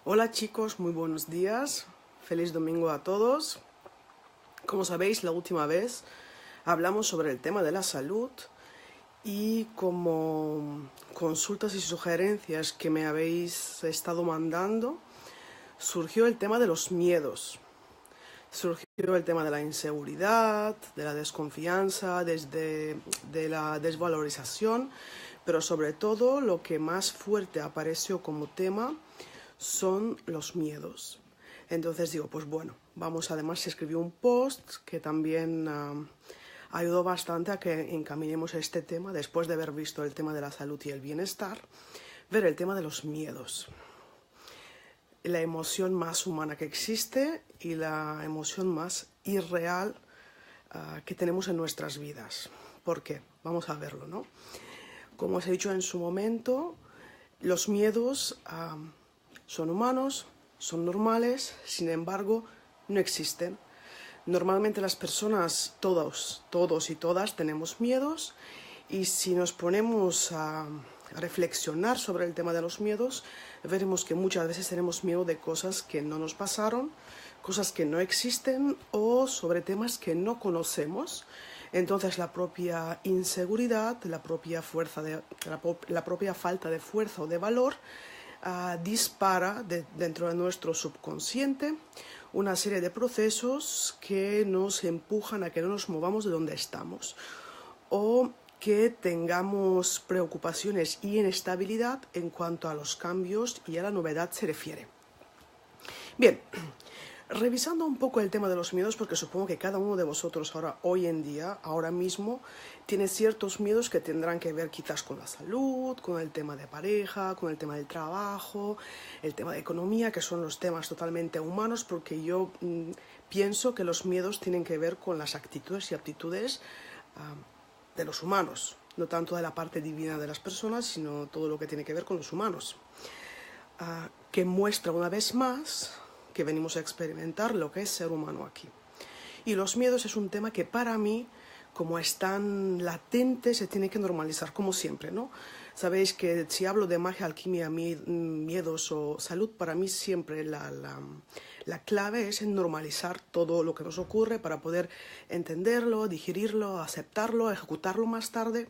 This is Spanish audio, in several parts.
Hola chicos, muy buenos días, feliz domingo a todos. Como sabéis, la última vez hablamos sobre el tema de la salud y como consultas y sugerencias que me habéis estado mandando, surgió el tema de los miedos. Surgió el tema de la inseguridad, de la desconfianza, de la desvalorización, pero sobre todo lo que más fuerte apareció como tema son los miedos. Entonces digo, pues bueno, además se escribió un post que también ayudó bastante a que encaminemos este tema, después de haber visto el tema de la salud y el bienestar, ver el tema de los miedos. La emoción más humana que existe y la emoción más irreal que tenemos en nuestras vidas. ¿Por qué? Vamos a verlo, ¿no? Como os he dicho en su momento, los miedos son humanos, son normales, sin embargo, no existen. Normalmente las personas, todos y todas, tenemos miedos, y si nos ponemos a reflexionar sobre el tema de los miedos, veremos que muchas veces tenemos miedo de cosas que no nos pasaron, cosas que no existen o sobre temas que no conocemos. Entonces la propia inseguridad, la propia falta de fuerza o de valor dispara dentro de nuestro subconsciente una serie de procesos que nos empujan a que no nos movamos de donde estamos o que tengamos preocupaciones y inestabilidad en cuanto a los cambios y a la novedad se refiere. Bien, revisando un poco el tema de los miedos, porque supongo que cada uno de vosotros hoy en día, ahora mismo, tiene ciertos miedos que tendrán que ver quizás con la salud, con el tema de pareja, con el tema del trabajo, el tema de economía, que son los temas totalmente humanos, porque yo pienso que los miedos tienen que ver con las actitudes y aptitudes de los humanos, no tanto de la parte divina de las personas, sino todo lo que tiene que ver con los humanos, que muestra una vez más que venimos a experimentar lo que es ser humano aquí. Y los miedos es un tema que para mí, como es tan latente, se tiene que normalizar, como siempre, ¿no? Sabéis que si hablo de magia, alquimia, miedos o salud, para mí siempre la clave es en normalizar todo lo que nos ocurre para poder entenderlo, digerirlo, aceptarlo, ejecutarlo más tarde.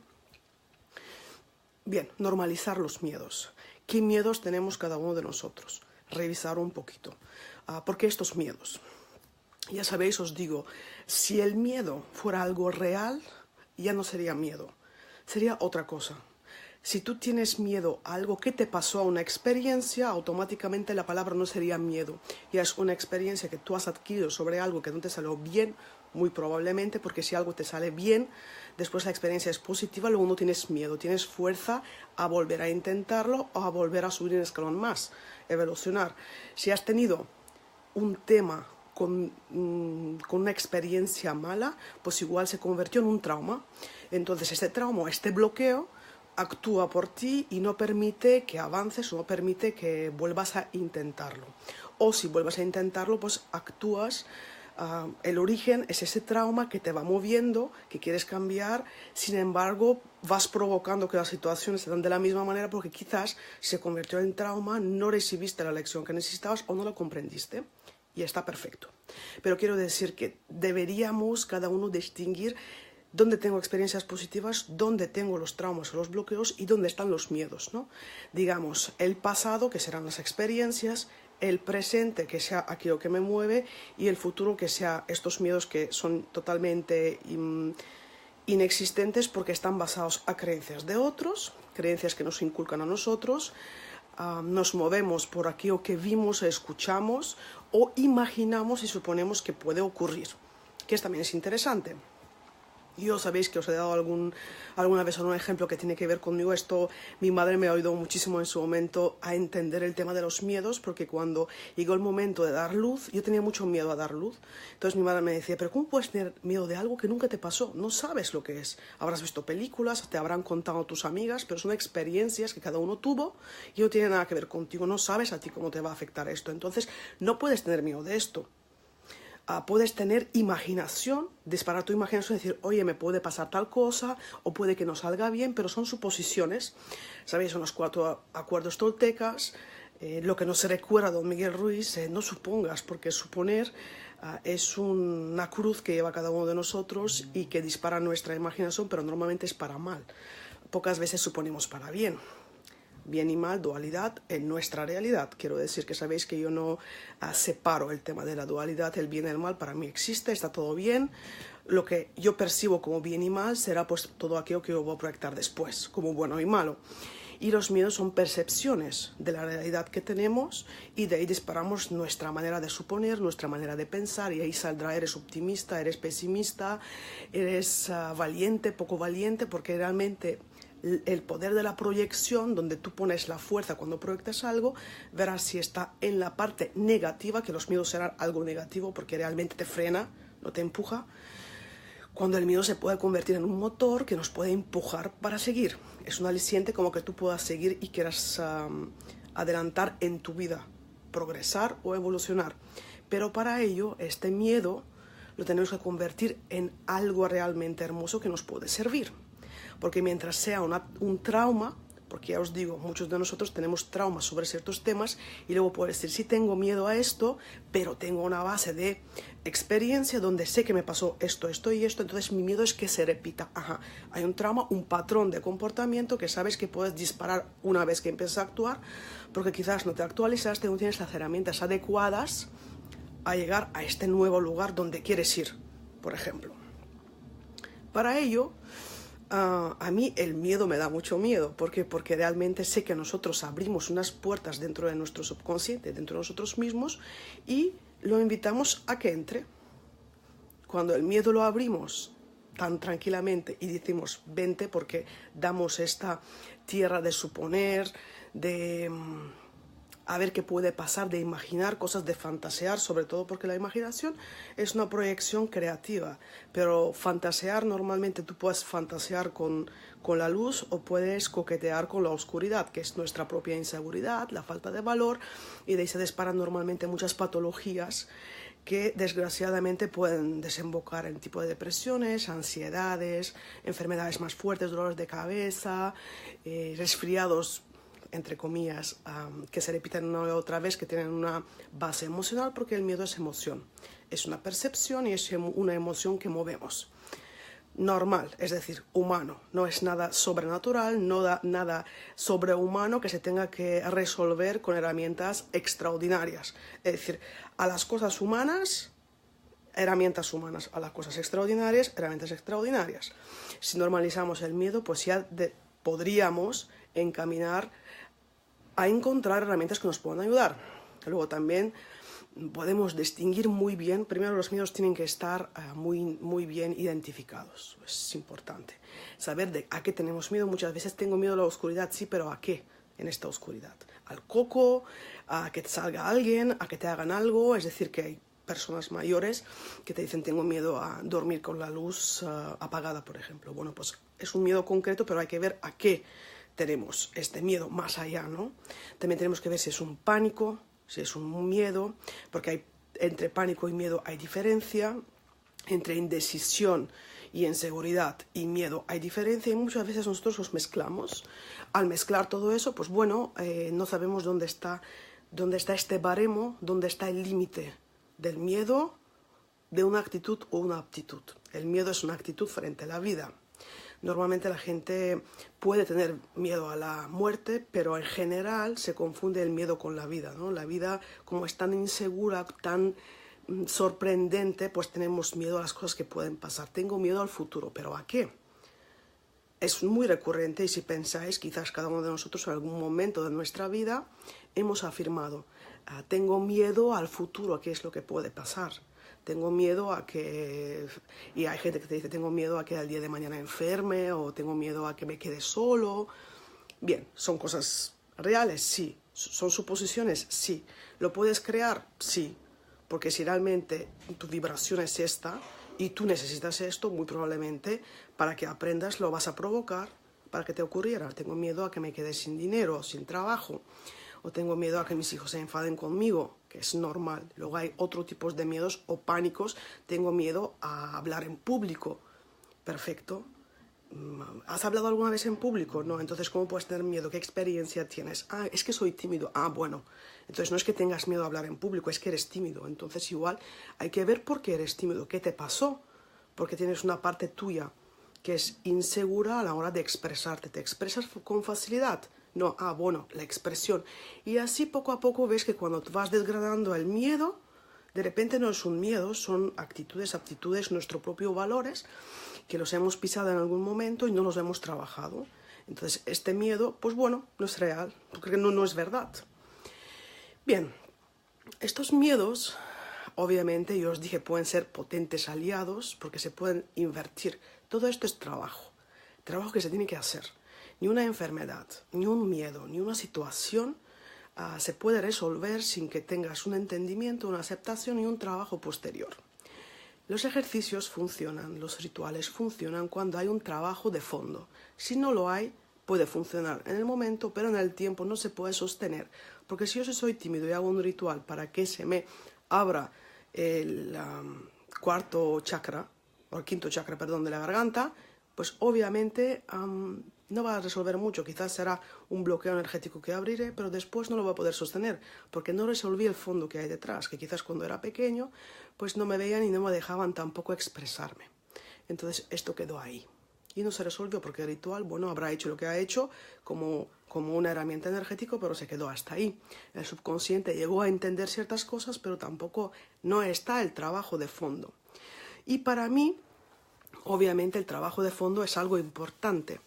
Bien, normalizar los miedos. ¿Qué miedos tenemos cada uno de nosotros? Revisar un poquito. ¿Por qué estos miedos? Ya sabéis, os digo, si el miedo fuera algo real, ya no sería miedo, sería otra cosa. Si tú tienes miedo a algo que te pasó, a una experiencia, automáticamente la palabra no sería miedo. Ya es una experiencia que tú has adquirido sobre algo que no te salió bien, muy probablemente, porque si algo te sale bien, después la experiencia es positiva, luego no tienes miedo, tienes fuerza a volver a intentarlo o a volver a subir un escalón más, evolucionar. Si has tenido un tema con una experiencia mala, pues igual se convirtió en un trauma. Entonces este trauma, este bloqueo, actúa por ti y no permite que avances o no permite que vuelvas a intentarlo. O si vuelvas a intentarlo, pues actúas. El origen es ese trauma que te va moviendo, que quieres cambiar, sin embargo vas provocando que las situaciones se dan de la misma manera porque quizás se convirtió en trauma, no recibiste la lección que necesitabas o no la comprendiste. Y está perfecto. Pero quiero decir que deberíamos cada uno distinguir dónde tengo experiencias positivas, dónde tengo los traumas o los bloqueos y dónde están los miedos, ¿no? Digamos, el pasado, que serán las experiencias, el presente, que sea aquello que me mueve, y el futuro, que sea estos miedos que son totalmente inexistentes porque están basados a creencias de otros, creencias que nos inculcan a nosotros. Nos movemos por aquello que vimos, escuchamos o imaginamos y suponemos que puede ocurrir, que también es interesante. Yo sabéis que os he dado alguna vez algún ejemplo que tiene que ver conmigo. Esto mi madre me ha ayudado muchísimo en su momento a entender el tema de los miedos, porque cuando llegó el momento de dar luz, yo tenía mucho miedo a dar luz. Entonces mi madre me decía, pero ¿cómo puedes tener miedo de algo que nunca te pasó? No sabes lo que es. Habrás visto películas, te habrán contado tus amigas, pero son experiencias que cada uno tuvo y no tiene nada que ver contigo. No sabes a ti cómo te va a afectar esto. Entonces no puedes tener miedo de esto. Puedes tener imaginación, disparar tu imaginación y decir, oye, me puede pasar tal cosa o puede que no salga bien, pero son suposiciones. ¿Sabéis? Son los 4 acuerdos toltecas. Lo que nos recuerda don Miguel Ruiz, no supongas, porque suponer es una cruz que lleva cada uno de nosotros y que dispara nuestra imaginación, pero normalmente es para mal. Pocas veces suponemos para bien. Bien y mal, dualidad en nuestra realidad. Quiero decir que sabéis que yo no separo el tema de la dualidad, el bien y el mal, para mí existe, está todo bien. Lo que yo percibo como bien y mal será pues todo aquello que yo voy a proyectar después, como bueno y malo. Y los miedos son percepciones de la realidad que tenemos y de ahí disparamos nuestra manera de suponer, nuestra manera de pensar y ahí saldrá eres optimista, eres pesimista, eres valiente, poco valiente, porque realmente el poder de la proyección, donde tú pones la fuerza cuando proyectas algo, verás si está en la parte negativa, que los miedos serán algo negativo porque realmente te frena, no te empuja, cuando el miedo se puede convertir en un motor que nos puede empujar para seguir. Es un aliciente como que tú puedas seguir y quieras adelantar en tu vida, progresar o evolucionar. Pero para ello, este miedo lo tenemos que convertir en algo realmente hermoso que nos puede servir. Porque mientras sea un trauma, porque ya os digo, muchos de nosotros tenemos traumas sobre ciertos temas y luego puedo decir, sí tengo miedo a esto, pero tengo una base de experiencia donde sé que me pasó esto, esto y esto, entonces mi miedo es que se repita. Ajá, hay un trauma, un patrón de comportamiento que sabes que puedes disparar una vez que empiezas a actuar, porque quizás no te actualizaste, no tienes las herramientas adecuadas a llegar a este nuevo lugar donde quieres ir, por ejemplo. Para ello, a mí el miedo me da mucho miedo. ¿Por qué? Porque realmente sé que nosotros abrimos unas puertas dentro de nuestro subconsciente, dentro de nosotros mismos, y lo invitamos a que entre. Cuando el miedo lo abrimos tan tranquilamente y decimos vente, porque damos esta tierra de suponer, de a ver qué puede pasar, de imaginar cosas, de fantasear, sobre todo porque la imaginación es una proyección creativa, pero fantasear normalmente tú puedes fantasear con la luz o puedes coquetear con la oscuridad, que es nuestra propia inseguridad, la falta de valor, y de ahí se disparan normalmente muchas patologías que desgraciadamente pueden desembocar en tipo de depresiones, ansiedades, enfermedades más fuertes, dolores de cabeza, resfriados entre comillas, que se repiten una y otra vez, que tienen una base emocional, porque el miedo es emoción. Es una percepción y es una emoción que movemos. Normal, es decir, humano. No es nada sobrenatural, no da nada sobrehumano que se tenga que resolver con herramientas extraordinarias. Es decir, a las cosas humanas, herramientas humanas, a las cosas extraordinarias, herramientas extraordinarias. Si normalizamos el miedo, pues ya podríamos encaminar a encontrar herramientas que nos puedan ayudar. Luego también podemos distinguir muy bien, primero los miedos tienen que estar muy bien identificados, es importante. Saber a qué tenemos miedo. Muchas veces tengo miedo a la oscuridad, sí, pero ¿a qué en esta oscuridad? Al coco, a que te salga alguien, a que te hagan algo, es decir, que hay personas mayores que te dicen tengo miedo a dormir con la luz apagada, por ejemplo. Bueno, pues es un miedo concreto, pero hay que ver a qué tenemos este miedo más allá, ¿no? También tenemos que ver si es un pánico, si es un miedo, porque entre pánico y miedo hay diferencia, entre indecisión y inseguridad y miedo hay diferencia, y muchas veces nosotros los mezclamos. Al mezclar todo eso, pues bueno, no sabemos dónde está este baremo, dónde está el límite del miedo, de una actitud o una aptitud. El miedo es una actitud frente a la vida. Normalmente la gente puede tener miedo a la muerte, pero en general se confunde el miedo con la vida, ¿no? La vida, como es tan insegura, tan sorprendente, pues tenemos miedo a las cosas que pueden pasar. Tengo miedo al futuro, ¿pero a qué? Es muy recurrente, y si pensáis, quizás cada uno de nosotros en algún momento de nuestra vida hemos afirmado, tengo miedo al futuro, a qué es lo que puede pasar. Tengo miedo a que... Y hay gente que te dice, tengo miedo a que al día de mañana enferme, o tengo miedo a que me quede solo. Bien, ¿son cosas reales? Sí. ¿Son suposiciones? Sí. ¿Lo puedes crear? Sí. Porque si realmente tu vibración es esta y tú necesitas esto, muy probablemente para que aprendas lo vas a provocar para que te ocurriera. Tengo miedo a que me quede sin dinero, sin trabajo, o tengo miedo a que mis hijos se enfaden conmigo, que es normal. Luego hay otro tipo de miedos o pánicos. Tengo miedo a hablar en público. Perfecto. ¿Has hablado alguna vez en público? No, entonces ¿cómo puedes tener miedo? ¿Qué experiencia tienes? Ah, es que soy tímido. Ah, bueno. Entonces no es que tengas miedo a hablar en público, es que eres tímido. Entonces igual hay que ver por qué eres tímido, qué te pasó, porque tienes una parte tuya que es insegura a la hora de expresarte. ¿Te expresas con facilidad? No, ah, bueno, la expresión. Y así poco a poco ves que cuando vas desgranando el miedo, de repente no es un miedo, son actitudes, aptitudes, nuestros propios valores, que los hemos pisado en algún momento y no los hemos trabajado. Entonces este miedo, pues bueno, no es real, porque no es verdad. Bien, estos miedos, obviamente, yo os dije, pueden ser potentes aliados porque se pueden invertir. Todo esto es trabajo que se tiene que hacer. Ni una enfermedad, ni un miedo, ni una situación se puede resolver sin que tengas un entendimiento, una aceptación y un trabajo posterior. Los ejercicios funcionan, los rituales funcionan cuando hay un trabajo de fondo. Si no lo hay, puede funcionar en el momento, pero en el tiempo no se puede sostener. Porque si yo soy tímido y hago un ritual para que se me abra el cuarto chakra, o el quinto chakra, perdón, de la garganta, pues obviamente no va a resolver mucho. Quizás será un bloqueo energético que abriré, pero después no lo va a poder sostener, porque no resolví el fondo que hay detrás, que quizás cuando era pequeño, pues no me veían y no me dejaban tampoco expresarme. Entonces esto quedó ahí. Y no se resolvió porque el ritual, bueno, habrá hecho lo que ha hecho como una herramienta energética, pero se quedó hasta ahí. El subconsciente llegó a entender ciertas cosas, pero tampoco no está el trabajo de fondo. Y para mí, obviamente, el trabajo de fondo es algo importante.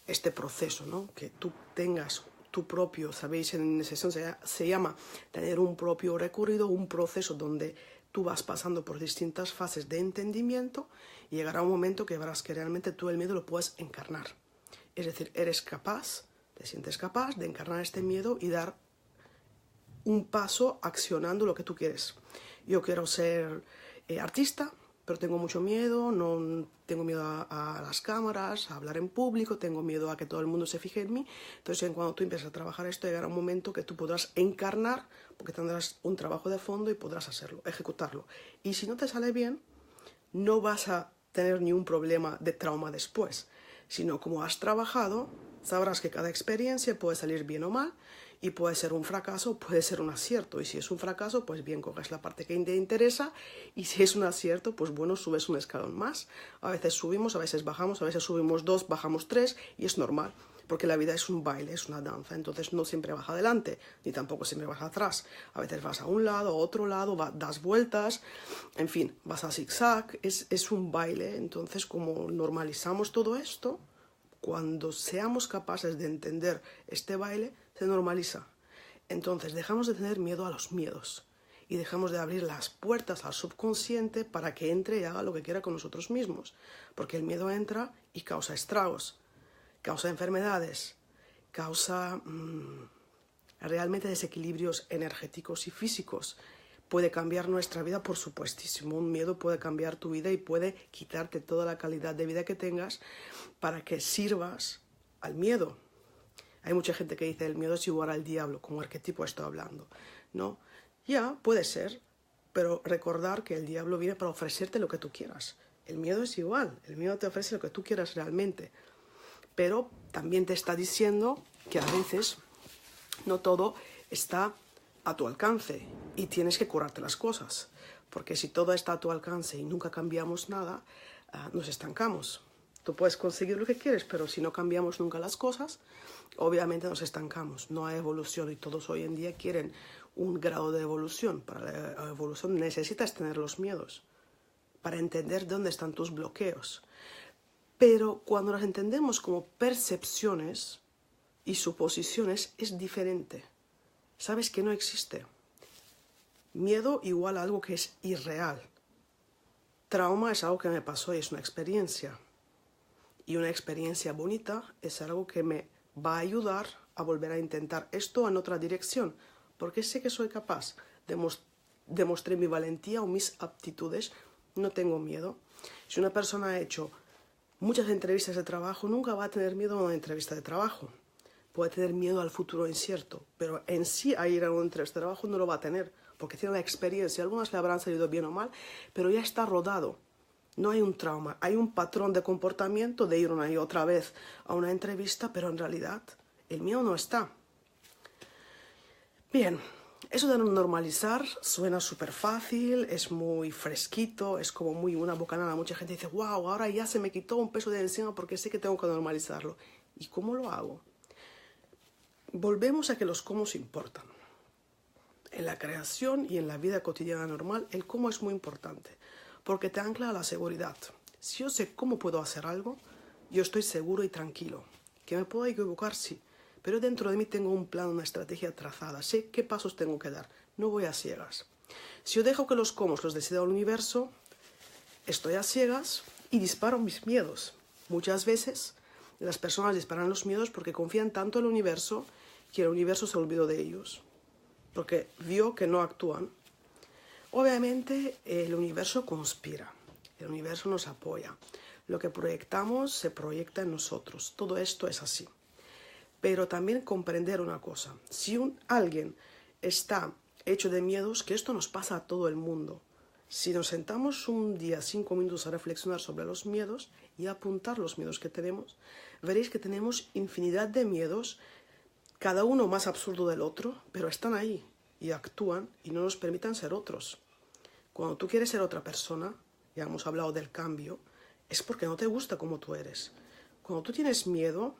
Este proceso, ¿no? Que tú tengas tu propio, sabéis, en sesión se llama tener un propio recorrido, un proceso donde tú vas pasando por distintas fases de entendimiento y llegará un momento que verás que realmente tú el miedo lo puedes encarnar. Es decir, eres capaz, te sientes capaz de encarnar este miedo y dar un paso accionando lo que tú quieres. Yo quiero ser artista, pero tengo mucho miedo, no tengo miedo a las cámaras, a hablar en público, tengo miedo a que todo el mundo se fije en mí. Entonces, cuando tú empieces a trabajar esto, llegará un momento que tú podrás encarnar, porque tendrás un trabajo de fondo y podrás hacerlo, ejecutarlo. Y si no te sale bien, no vas a tener ni un problema de trauma después, sino como has trabajado, sabrás que cada experiencia puede salir bien o mal, y puede ser un fracaso, puede ser un acierto. Y si es un fracaso, pues bien, coges la parte que te interesa. Y si es un acierto, pues bueno, subes un escalón más. A veces subimos, a veces bajamos, a veces subimos 2, bajamos 3, y es normal. Porque la vida es un baile, es una danza. Entonces no siempre vas adelante, ni tampoco siempre vas atrás. A veces vas a un lado, a otro lado, das vueltas. En fin, vas a zigzag. Es un baile. Entonces, como normalizamos todo esto, cuando seamos capaces de entender este baile, se normaliza. Entonces dejamos de tener miedo a los miedos y dejamos de abrir las puertas al subconsciente para que entre y haga lo que quiera con nosotros mismos. Porque el miedo entra y causa estragos, causa enfermedades, causa realmente desequilibrios energéticos y físicos. Puede cambiar nuestra vida, por supuestísimo. Un miedo puede cambiar tu vida y puede quitarte toda la calidad de vida que tengas para que sirvas al miedo. Hay mucha gente que dice el miedo es igual al diablo, como arquetipo estoy hablando, ¿no? Ya, puede ser, pero recordar que el diablo viene para ofrecerte lo que tú quieras. El miedo es igual, el miedo te ofrece lo que tú quieras realmente, pero también te está diciendo que a veces no todo está a tu alcance y tienes que curarte las cosas, porque si todo está a tu alcance y nunca cambiamos nada, nos estancamos. Tú puedes conseguir lo que quieres, pero si no cambiamos nunca las cosas, obviamente nos estancamos. No hay evolución y todos hoy en día quieren un grado de evolución. Para la evolución necesitas tener los miedos para entender dónde están tus bloqueos. Pero cuando las entendemos como percepciones y suposiciones, es diferente. Sabes que no existe. Miedo igual a algo que es irreal. Trauma es algo que me pasó y es una experiencia. Y una experiencia bonita es algo que me va a ayudar a volver a intentar esto en otra dirección, porque sé que soy capaz. Demostré mi valentía o mis aptitudes, no tengo miedo. Si una persona ha hecho muchas entrevistas de trabajo, nunca va a tener miedo a una entrevista de trabajo. Puede tener miedo al futuro incierto, pero en sí a ir a una entrevista de trabajo no lo va a tener, porque tiene la experiencia. Algunas le habrán salido bien o mal, pero ya está rodado. No hay un trauma, hay un patrón de comportamiento de ir una y otra vez a una entrevista, pero en realidad el miedo no está. Bien, eso de normalizar suena súper fácil, es muy fresquito, es como muy una bocanada. Mucha gente dice, wow, ahora ya se me quitó un peso de encima porque sé que tengo que normalizarlo. ¿Y cómo lo hago? Volvemos a que los cómo importan. En la creación y en la vida cotidiana normal, el cómo es muy importante, porque te ancla a la seguridad. Si yo sé cómo puedo hacer algo, yo estoy seguro y tranquilo. ¿Que me puedo equivocar? Sí. Pero dentro de mí tengo un plan, una estrategia trazada. Sé qué pasos tengo que dar. No voy a ciegas. Si yo dejo que los cómo los decida el universo, estoy a ciegas y disparo mis miedos. Muchas veces las personas disparan los miedos porque confían tanto en el universo que el universo se olvidó de ellos, porque vio que no actúan. Obviamente el universo conspira, el universo nos apoya. Lo que proyectamos se proyecta en nosotros. Todo esto es así. Pero también comprender una cosa. Si alguien está hecho de miedos, que esto nos pasa a todo el mundo. Si nos sentamos un día, 5 minutos a reflexionar sobre los miedos y a apuntar los miedos que tenemos, veréis que tenemos infinidad de miedos, cada uno más absurdo del otro, pero están ahí y actúan y no nos permiten ser otros. Cuando tú quieres ser otra persona, ya hemos hablado del cambio, es porque no te gusta como tú eres. Cuando tú tienes miedo,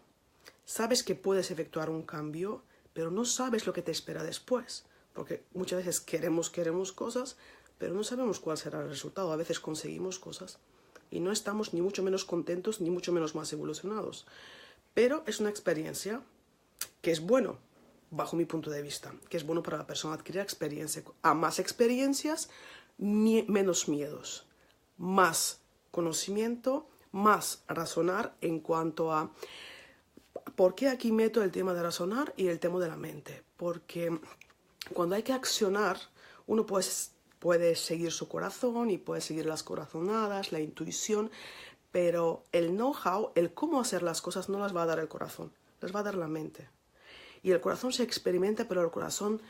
sabes que puedes efectuar un cambio, pero no sabes lo que te espera después. Porque muchas veces queremos cosas, pero no sabemos cuál será el resultado. A veces conseguimos cosas y no estamos ni mucho menos contentos, ni mucho menos más evolucionados. Pero es una experiencia que es bueno, bajo mi punto de vista, que es bueno para la persona adquirir experiencia. A más experiencias, menos miedos, más conocimiento, más razonar en cuanto a... ¿Por qué aquí meto el tema de razonar y el tema de la mente? Porque cuando hay que accionar, uno puede seguir su corazón y puede seguir las corazonadas, la intuición, pero el know-how, el cómo hacer las cosas no las va a dar el corazón, las va a dar la mente. Y el corazón se experimenta, pero el corazón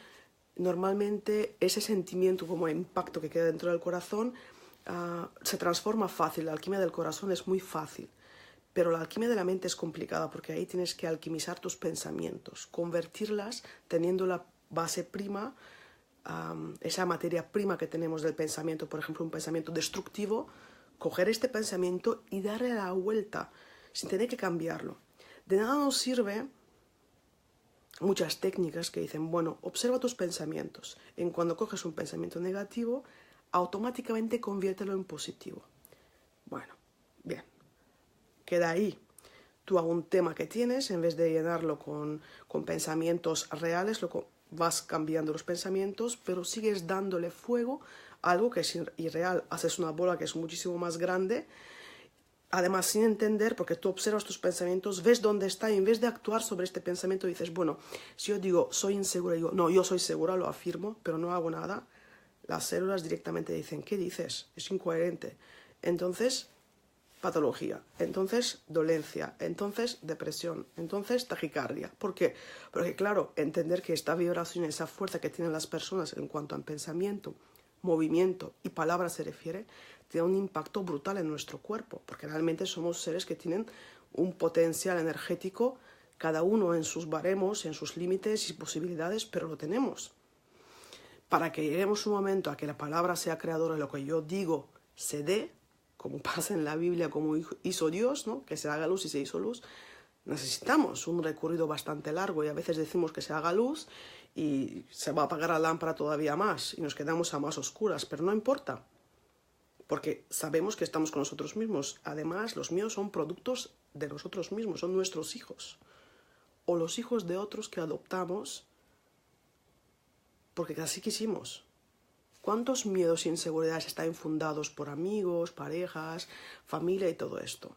normalmente ese sentimiento como impacto que queda dentro del corazón se transforma fácil. La alquimia del corazón es muy fácil, pero la alquimia de la mente es complicada porque ahí tienes que alquimizar tus pensamientos, convertirlas teniendo la base prima, esa materia prima que tenemos del pensamiento, por ejemplo un pensamiento destructivo, coger este pensamiento y darle la vuelta sin tener que cambiarlo. De nada nos sirve muchas técnicas que dicen, bueno, observa tus pensamientos. En cuando coges un pensamiento negativo, automáticamente conviértelo en positivo. Bueno, bien. Queda ahí. Tú a un tema que tienes, en vez de llenarlo con pensamientos reales, vas cambiando los pensamientos, pero sigues dándole fuego a algo que es irreal. Haces una bola que es muchísimo más grande, además sin entender, porque tú observas tus pensamientos, ves dónde está, y en vez de actuar sobre este pensamiento dices, bueno, si yo digo soy insegura, digo, no, yo soy segura, lo afirmo, pero no hago nada, las células directamente dicen, ¿qué dices? Es incoherente. Entonces, patología, entonces dolencia, entonces depresión, entonces taquicardia. ¿Por qué? Porque claro, entender que esta vibración, esa fuerza que tienen las personas en cuanto a pensamiento, movimiento y palabra se refiere, tiene un impacto brutal en nuestro cuerpo, porque realmente somos seres que tienen un potencial energético, cada uno en sus baremos, en sus límites y posibilidades, pero lo tenemos. Para que lleguemos un momento a que la palabra sea creadora de lo que yo digo se dé, como pasa en la Biblia, como hizo Dios, ¿no? Que se haga luz y se hizo luz, necesitamos un recorrido bastante largo y a veces decimos que se haga luz y se va a apagar la lámpara todavía más y nos quedamos a más oscuras, pero no importa, porque sabemos que estamos con nosotros mismos. Además, los míos son productos de nosotros mismos, son nuestros hijos, o los hijos de otros que adoptamos porque así quisimos. ¿Cuántos miedos e inseguridades están fundados por amigos, parejas, familia y todo esto?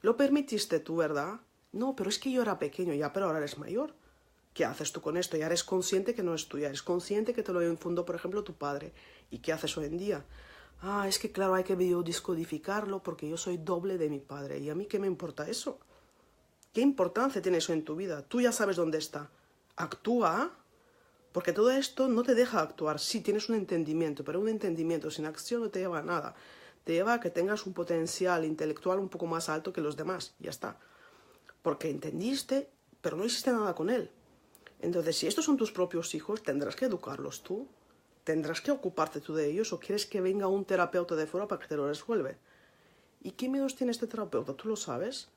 ¿Lo permitiste tú, verdad? No, pero es que yo era pequeño, ya, pero ahora eres mayor. ¿Qué haces tú con esto? Ya eres consciente que no es tuya, eres consciente que te lo infundó, por ejemplo, tu padre. ¿Y qué haces hoy en día? Ah, es que claro, hay que biodescodificarlo porque yo soy doble de mi padre. ¿Y a mí qué me importa eso? ¿Qué importancia tiene eso en tu vida? Tú ya sabes dónde está. Actúa, porque todo esto no te deja actuar. Sí, tienes un entendimiento, pero un entendimiento sin acción no te lleva a nada. te lleva a que tengas un potencial intelectual un poco más alto que los demás, ya está. Porque entendiste, pero no hiciste nada con él. Entonces, si estos son tus propios hijos, tendrás que educarlos tú, tendrás que ocuparte tú de ellos, o quieres que venga un terapeuta de fuera para que te lo resuelva. ¿Y qué miedos tiene este terapeuta? ¿Tú lo sabes?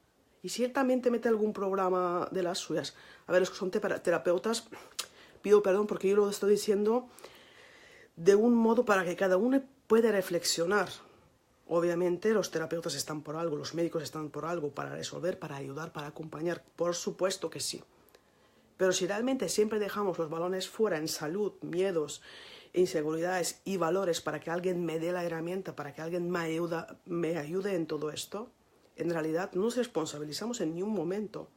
Y si él también te mete algún programa de las suyas. A ver, los que son terapeutas, pido perdón porque yo lo estoy diciendo de un modo para que cada uno pueda reflexionar. Obviamente los terapeutas están por algo, los médicos están por algo, para resolver, para ayudar, para acompañar. Por supuesto que sí. Pero si realmente siempre dejamos los balones fuera en salud, miedos, inseguridades y valores para que alguien me dé la herramienta, para que alguien me ayude en todo esto, en realidad no nos responsabilizamos en ningún momento.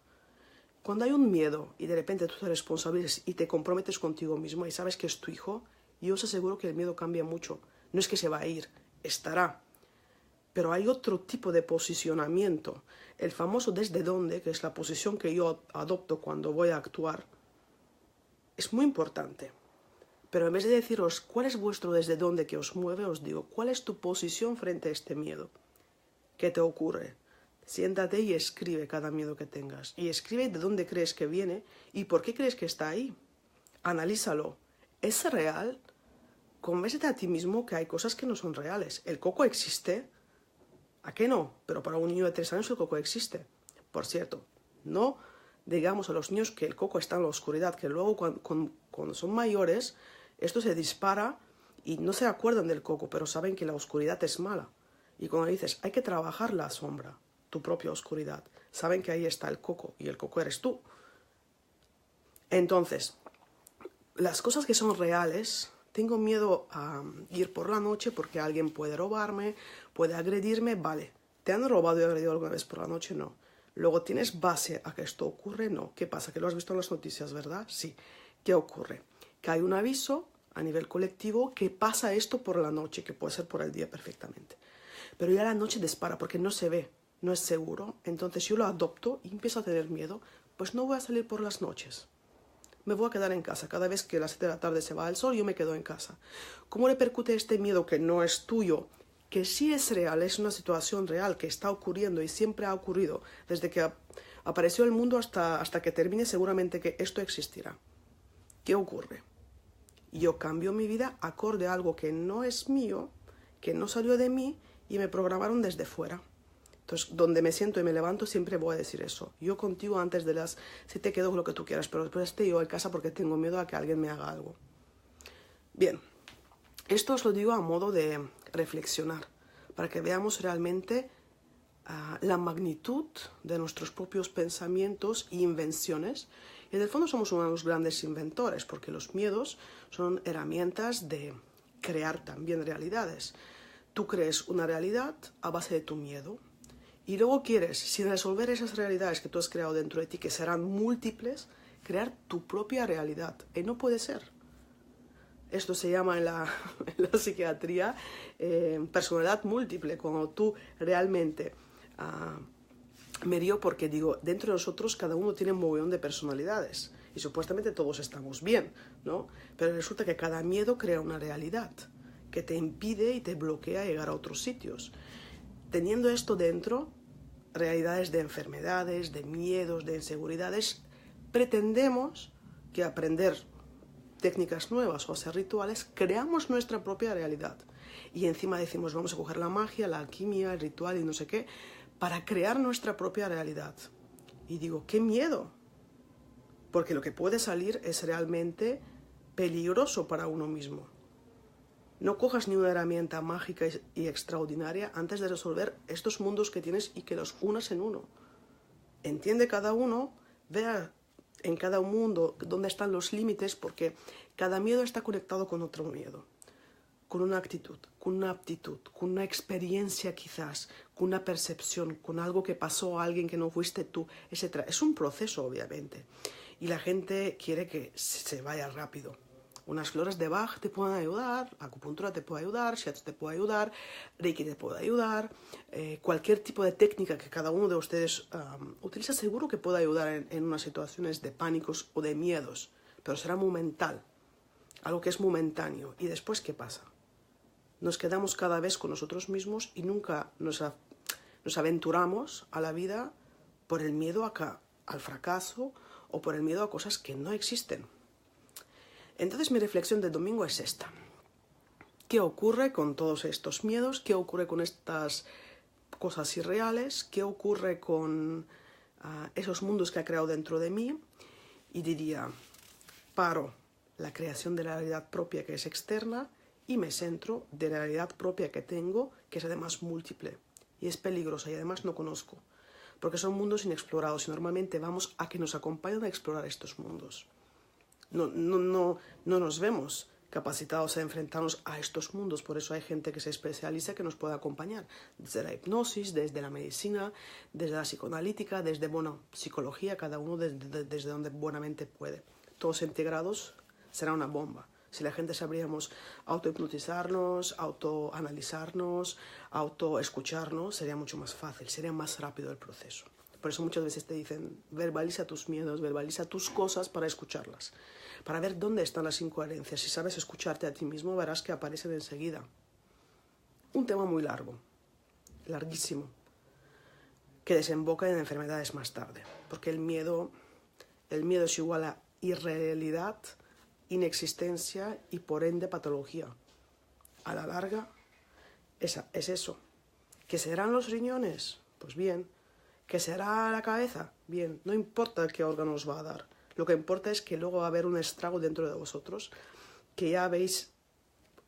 Cuando hay un miedo y de repente tú te responsabilizas y te comprometes contigo mismo y sabes que es tu hijo, yo os aseguro que el miedo cambia mucho. No es que se va a ir, estará. Pero hay otro tipo de posicionamiento. El famoso desde dónde, que es la posición que yo adopto cuando voy a actuar, es muy importante. Pero en vez de deciros cuál es vuestro desde dónde que os mueve, os digo cuál es tu posición frente a este miedo. ¿Qué te ocurre? Siéntate y escribe cada miedo que tengas. Y escribe de dónde crees que viene y por qué crees que está ahí. Analízalo. ¿Es real? Convéncete a ti mismo que hay cosas que no son reales. ¿El coco existe? ¿A qué no? Pero para un niño de 3 años el coco existe. Por cierto, no digamos a los niños que el coco está en la oscuridad, que luego cuando son mayores, esto se dispara y no se acuerdan del coco, pero saben que la oscuridad es mala. Y cuando dices, hay que trabajar la sombra, tu propia oscuridad, saben que ahí está el coco y el coco eres tú. Entonces, las cosas que son reales, tengo miedo a ir por la noche porque alguien puede robarme, puede agredirme, vale. ¿Te han robado y agredido alguna vez por la noche? No. Luego, ¿tienes base a que esto ocurre? No. ¿Qué pasa? Que lo has visto en las noticias, ¿verdad? Sí. ¿Qué ocurre? Que hay un aviso a nivel colectivo que pasa esto por la noche, que puede ser por el día perfectamente. Pero ya la noche dispara porque no se ve, no es seguro. Entonces yo lo adopto y empiezo a tener miedo, pues no voy a salir por las noches. Me voy a quedar en casa. Cada vez que a las 7 de la tarde se va el sol, yo me quedo en casa. ¿Cómo repercute este miedo que no es tuyo? Que sí es real, es una situación real que está ocurriendo y siempre ha ocurrido. Desde que apareció el mundo hasta que termine, seguramente que esto existirá. ¿Qué ocurre? Yo cambio mi vida acorde a algo que no es mío, que no salió de mí y me programaron desde fuera. Entonces, donde me siento y me levanto, siempre voy a decir eso. Yo contigo antes de las 7 quedo lo que tú quieras, pero después estoy yo en casa porque tengo miedo a que alguien me haga algo. Bien, esto os lo digo a modo de reflexionar, para que veamos realmente la magnitud de nuestros propios pensamientos e invenciones. Y en el fondo somos uno de los grandes inventores, porque los miedos son herramientas de crear también realidades. Tú crees una realidad a base de tu miedo. Y luego quieres, sin resolver esas realidades que tú has creado dentro de ti, que serán múltiples, crear tu propia realidad. Y no puede ser. Esto se llama en la psiquiatría personalidad múltiple, cuando tú realmente... me río porque digo, dentro de nosotros cada uno tiene un mogollón de personalidades. Y supuestamente todos estamos bien, ¿no? Pero resulta que cada miedo crea una realidad que te impide y te bloquea llegar a otros sitios. Teniendo esto dentro, realidades de enfermedades, de miedos, de inseguridades, pretendemos que aprender técnicas nuevas o hacer rituales, creamos nuestra propia realidad. Y encima decimos, vamos a coger la magia, la alquimia, el ritual y no sé qué, para crear nuestra propia realidad. Y digo, ¡qué miedo! Porque lo que puede salir es realmente peligroso para uno mismo. No cojas ni una herramienta mágica y extraordinaria antes de resolver estos mundos que tienes y que los unas en uno. Entiende cada uno, vea en cada mundo dónde están los límites, porque cada miedo está conectado con otro miedo, con una actitud, con una aptitud, con una experiencia quizás, con una percepción, con algo que pasó a alguien que no fuiste tú, etc. Es un proceso, obviamente, y la gente quiere que se vaya rápido. Unas flores de Bach te pueden ayudar, acupuntura te puede ayudar, shiatsu te puede ayudar, reiki te puede ayudar, cualquier tipo de técnica que cada uno de ustedes utiliza seguro que puede ayudar en unas situaciones de pánicos o de miedos, pero será momental, algo que es momentáneo. ¿Y después qué pasa? nos quedamos cada vez con nosotros mismos y nunca nos aventuramos a la vida por el miedo al fracaso o por el miedo a cosas que no existen. Entonces mi reflexión del domingo es esta. ¿Qué ocurre con todos estos miedos? ¿Qué ocurre con estas cosas irreales? ¿Qué ocurre con esos mundos que ha creado dentro de mí? Y diría, paro la creación de la realidad propia que es externa y me centro de la realidad propia que tengo, que es además múltiple y es peligrosa y además no conozco, porque son mundos inexplorados y normalmente vamos a que nos acompañen a explorar estos mundos. No nos vemos capacitados a enfrentarnos a estos mundos, por eso hay gente que se especializa que nos puede acompañar, desde la hipnosis, desde la medicina, desde la psicoanalítica, desde, psicología, cada uno desde donde buenamente puede. Todos integrados será una bomba. Si la gente sabríamos autohipnotizarnos, autoanalizarnos, autoescucharnos, sería mucho más fácil, sería más rápido el proceso. Por eso muchas veces te dicen, verbaliza tus miedos, verbaliza tus cosas para escucharlas, para ver dónde están las incoherencias. Si sabes escucharte a ti mismo, verás que aparecen enseguida. Un tema muy largo, larguísimo, que desemboca en enfermedades más tarde, porque el miedo es igual a irrealidad, inexistencia y por ende patología. A la larga es eso. ¿Que serán los riñones? Pues bien. ¿Que será la cabeza? Bien. No importa qué órgano os va a dar. Lo que importa es que luego va a haber un estrago dentro de vosotros que ya veis,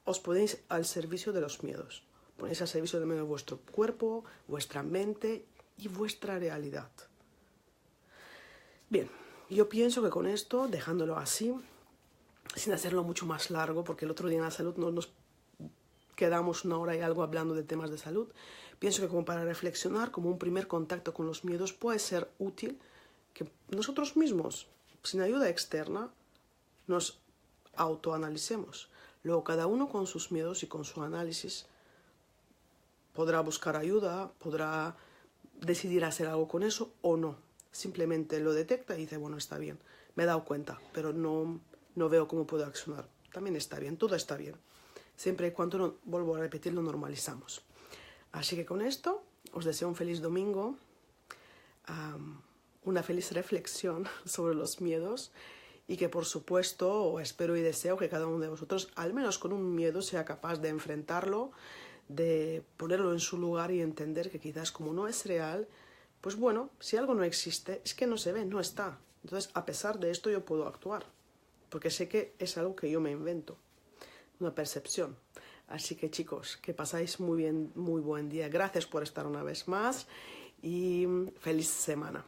os ponéis al servicio de los miedos. Ponéis al servicio de vuestro cuerpo, vuestra mente y vuestra realidad. Bien, yo pienso que con esto, dejándolo así, sin hacerlo mucho más largo, porque el otro día en la salud no nos quedamos una hora y algo hablando de temas de salud, pienso que como para reflexionar, como un primer contacto con los miedos, puede ser útil que nosotros mismos, sin ayuda externa, nos autoanalicemos. Luego cada uno con sus miedos y con su análisis podrá buscar ayuda, podrá decidir hacer algo con eso o no. Simplemente lo detecta y dice, bueno, está bien, me he dado cuenta, pero no veo cómo puedo accionar. También está bien, todo está bien. Siempre y cuando, vuelvo a repetir, lo normalizamos. Así que con esto os deseo un feliz domingo, una feliz reflexión sobre los miedos y que por supuesto espero y deseo que cada uno de vosotros, al menos con un miedo, sea capaz de enfrentarlo, de ponerlo en su lugar y entender que quizás como no es real, pues bueno, si algo no existe, es que no se ve, no está. Entonces, a pesar de esto, yo puedo actuar, porque sé que es algo que yo me invento, una percepción. Así que chicos, que pasáis muy bien, muy buen día. Gracias por estar una vez más y feliz semana.